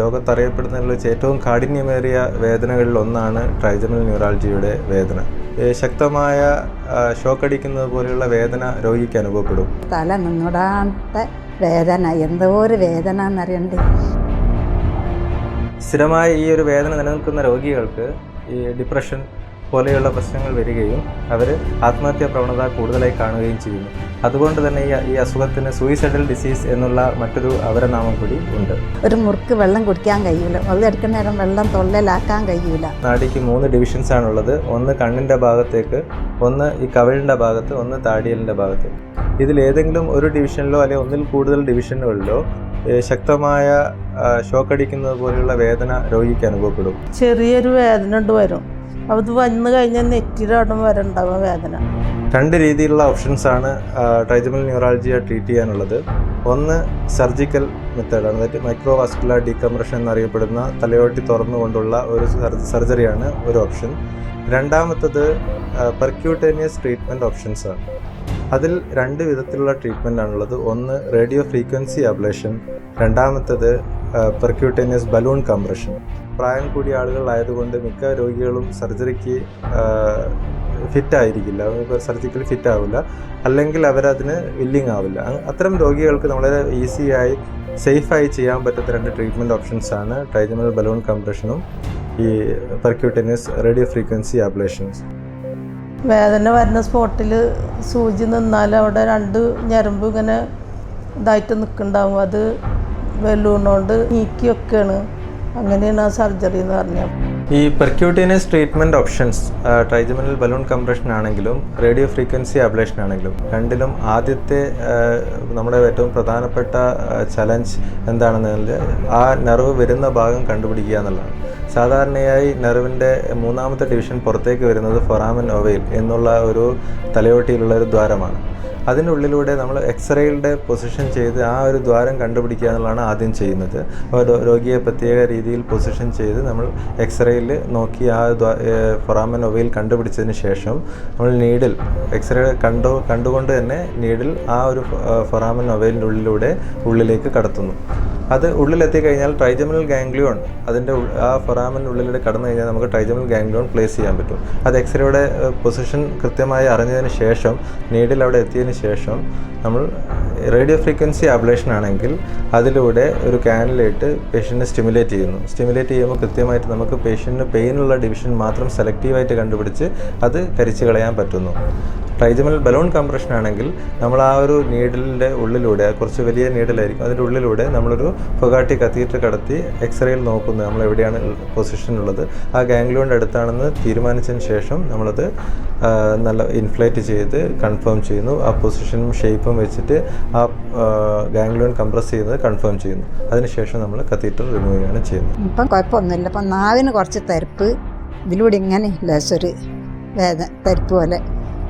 ലോകത്തറിയപ്പെടുന്നതിൽ വെച്ച് ഏറ്റവും കാഠിന്യമേറിയ വേദനകളിൽ ഒന്നാണ് ട്രൈജമൽ ന്യൂറാൾജിയുടെ വേദന. ശക്തമായ ഷോക്കടിക്കുന്നത് പോലെയുള്ള വേദന രോഗിക്ക് അനുഭവപ്പെടും. തല നിന്നിടാത്ത വേദന, എന്തോ ഒരു വേദന എന്നറിയണ്ടേ. സ്ഥിരമായി ഈ ഒരു വേദന നിലനിൽക്കുന്ന രോഗികൾക്ക് ഈ ഡിപ്രഷൻ പോലെയുള്ള പ്രശ്നങ്ങൾ വരികയും അവർ ആത്മഹത്യാ പ്രവണത കൂടുതലായി കാണുകയും ചെയ്യുന്നു. അതുകൊണ്ട് തന്നെ ഈ അസുഖത്തിന് സൂയിസൈഡൽ ഡിസീസ് എന്നുള്ള മറ്റൊരു അപരനാമം കൂടി ഉണ്ട്. ഒരു മുറുക്ക് വെള്ളം കുടിക്കാൻ കഴിയൂല, അത് എടുക്കുന്ന നേരം വെള്ളം തൊള്ളയിലാക്കാൻ കഴിയൂല. നാഡിക്ക് 3 ഡിവിഷൻസ് ആണുള്ളത്. ഒന്ന് കണ്ണിൻ്റെ ഭാഗത്തേക്ക്, ഒന്ന് ഈ കവിളിൻ്റെ ഭാഗത്ത്, ഒന്ന് താടിയലിൻ്റെ ഭാഗത്ത്. ഇതിലേതെങ്കിലും ഒരു ഡിവിഷനിലോ അല്ലെങ്കിൽ ഒന്നിൽ കൂടുതൽ ഡിവിഷനുകളിലോ ശക്തമായ ഷോക്കടിക്കുന്നത് പോലെയുള്ള വേദന രോഗിക്ക് അനുഭവപ്പെടും. ചെറിയൊരു വേദന വരും, അത് വന്നു കഴിഞ്ഞാൽ നെറ്റിലോടം വരെ ഉണ്ടാവും വേദന. 2 രീതിയിലുള്ള ഓപ്ഷൻസാണ് ട്രൈജമൽ ന്യൂറാൾജിയ ട്രീറ്റ് ചെയ്യാനുള്ളത്. ഒന്ന് സർജിക്കൽ മെത്തേഡാണ്, അതായത് മൈക്രോവാസ്കുലർ ഡീകംപ്രഷൻ എന്നറിയപ്പെടുന്ന തലയോട്ടി തുറന്നുകൊണ്ടുള്ള ഒരു സർജറിയാണ് ഒരു ഓപ്ഷൻ. രണ്ടാമത്തത് പെർക്യൂട്ടേനിയസ് ട്രീറ്റ്മെൻറ്റ് ഓപ്ഷൻസാണ്. അതിൽ 2 വിധത്തിലുള്ള ട്രീറ്റ്മെൻ്റ് ആണുള്ളത്. ഒന്ന് റേഡിയോ ഫ്രീക്വൻസി അബ്ലേഷൻ, രണ്ടാമത്തത് പെർക്യൂട്ടേനിയസ് ബലൂൺ കംപ്രഷൻ. പ്രായം കൂടിയ ആളുകളായതുകൊണ്ട് മിക്ക രോഗികളും സർജറിക്ക് ഫിറ്റായിരിക്കില്ല, സർജിക്കലി ഫിറ്റ് ആവില്ല, അല്ലെങ്കിൽ അവരതിന് വില്ലിങ് ആവില്ല. അത്തരം രോഗികൾക്ക് വളരെ ഈസിയായി സേഫായി ചെയ്യാൻ പറ്റുന്ന 2 ട്രീറ്റ്മെൻറ്റ് ഓപ്ഷൻസാണ് ട്രൈജമൽ ബലൂൺ കംപ്രഷനും ഈ പെർക്യൂട്ടേനിയസ് റേഡിയോ ഫ്രീക്വൻസി അബ്ലേഷൻസ്. വേദന വരുന്ന സ്പോട്ടിൽ സൂചി നിന്നാൽ അവിടെ 2 ഞരമ്പ് ഇങ്ങനെ ഇതായിട്ട് നിൽക്കുന്നുണ്ടാവും, അത് ബലൂണോണ്ട് നീക്കിയൊക്കെയാണ്. അങ്ങനെയാണ് ആ സർജറി എന്ന് പറഞ്ഞത്. ഈ percutaneous treatment options trigeminal balloon compression ആണെങ്കിലും റേഡിയോ ഫ്രീക്വൻസി അബ്ലേഷൻ ആണെങ്കിലും രണ്ടിലും ആദ്യത്തെ നമ്മുടെ ഏറ്റവും പ്രധാനപ്പെട്ട ചലഞ്ച് എന്താണെന്ന് ആ നെർവ് വരുന്ന ഭാഗം കണ്ടുപിടിക്കുക എന്നുള്ളതാണ്. സാധാരണയായി നെർവിൻ്റെ 3ാമത്തെ ഡിവിഷൻ പുറത്തേക്ക് വരുന്നത് ഫൊറാമൻ ഓവയിൽ എന്നുള്ള ഒരു തലയോട്ടിയിലുള്ള ഒരു ദ്വാരമാണ്. അതിനുള്ളിലൂടെ നമ്മൾ എക്സ്റേയുടെ പൊസിഷൻ ചെയ്ത് ആ ഒരു ദ്വാരം കണ്ടുപിടിക്കുക എന്നുള്ളതാണ് ആദ്യം ചെയ്യുന്നത്. രോഗിയെ പ്രത്യേക രീതിയിൽ പൊസിഷൻ ചെയ്ത് നമ്മൾ എക്സ്റേയിൽ നോക്കി ആ ഫൊറാമൻ ഓവയിൽ കണ്ടുപിടിച്ചതിന് ശേഷം നമ്മൾ നീഡിൽ എക്സ്റേ കണ്ടുകൊണ്ട് തന്നെ നീഡിൽ ആ ഒരു ഫൊറാമൻ ഓവയിലിൻ്റെ ഉള്ളിലേക്ക് കടത്തുന്നു. അത് ഉള്ളിലെത്തിക്കഴിഞ്ഞാൽ ട്രൈജമൽ ഗാംഗ്ലിയോൺ അതിൻ്റെ ആ ഫൊറാമൻ ഉള്ളിലൂടെ കടന്നു കഴിഞ്ഞാൽ നമുക്ക് ട്രൈജമൽ ഗാംഗ്ലിയോൺ പ്ലേസ് ചെയ്യാൻ പറ്റും. അത് എക്സ്റേയുടെ പൊസിഷൻ കൃത്യമായി അറിഞ്ഞതിന് ശേഷം നീഡിൽ അവിടെ എത്തിയതിന് ശേഷം നമ്മൾ റേഡിയോ ഫ്രീക്വൻസി അബ്ലേഷൻ ആണെങ്കിൽ അതിലൂടെ ഒരു കാനിലായിട്ട് പേഷ്യൻറ്റിനെ സ്റ്റിമുലേറ്റ് ചെയ്യുമ്പോൾ കൃത്യമായിട്ട് നമുക്ക് പേഷ്യൻറ്റിന് പെയിനുള്ള ഡിവിഷൻ മാത്രം സെലക്റ്റീവായിട്ട് കണ്ടുപിടിച്ച് അത് കരിച്ചു കളയാൻ പറ്റുന്നു. ട്രൈജമൽ ബലൂൺ കംപ്രഷൻ ആണെങ്കിൽ നമ്മൾ ആ ഒരു നീഡിലിൻ്റെ ഉള്ളിലൂടെ, കുറച്ച് വലിയ നീഡിലായിരിക്കും, അതിൻ്റെ ഉള്ളിലൂടെ നമ്മളൊരു ഫൊഗാട്ടി കത്തീറ്റർ കടത്തി എക്സ്റേയിൽ നോക്കുന്നത് നമ്മൾ എവിടെയാണ് പൊസിഷൻ ഉള്ളത്, ആ ഗാംഗ്ലിയോണിൻ്റെ അടുത്താണെന്ന് തീരുമാനിച്ചതിന് ശേഷം നമ്മളത് നല്ല ഇൻഫ്ലേറ്റ് ചെയ്ത് കൺഫേം ചെയ്യുന്നു. ആ പൊസിഷനും ഷേപ്പും വെച്ചിട്ട് ആ ഗാംഗ്ലിയോൺ കംപ്രസ് ചെയ്യുന്നത് കൺഫേം ചെയ്യുന്നു. അതിനുശേഷം നമ്മൾ കത്തീറ്റർ റിമൂവ് ചെയ്യുകയാണ് ചെയ്യുന്നത്. ഇപ്പം കുഴപ്പമൊന്നുമില്ല. ഇപ്പം നാവിന് കുറച്ച് തരിപ്പ്, ഇതിലൂടെ ഇങ്ങനെ ലേശൊരു തരിപ്പ് പോലെ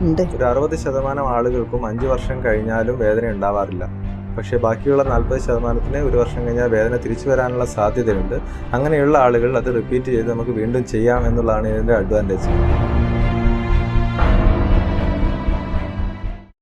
ഉണ്ട്. ഒരു 60% ആളുകൾക്കും 5 വർഷം കഴിഞ്ഞാലും വേദന ഉണ്ടാവാറില്ല. പക്ഷേ ബാക്കിയുള്ള 40%-ന് 1 വർഷം കഴിഞ്ഞാൽ വേദന തിരിച്ചു വരാനുള്ള സാധ്യതയുണ്ട്. അങ്ങനെയുള്ള ആളുകൾ അത് റിപ്പീറ്റ് ചെയ്ത് നമുക്ക് വീണ്ടും ചെയ്യാം എന്നുള്ളതാണ് ഇതിൻ്റെ അഡ്വാൻറ്റേജ്.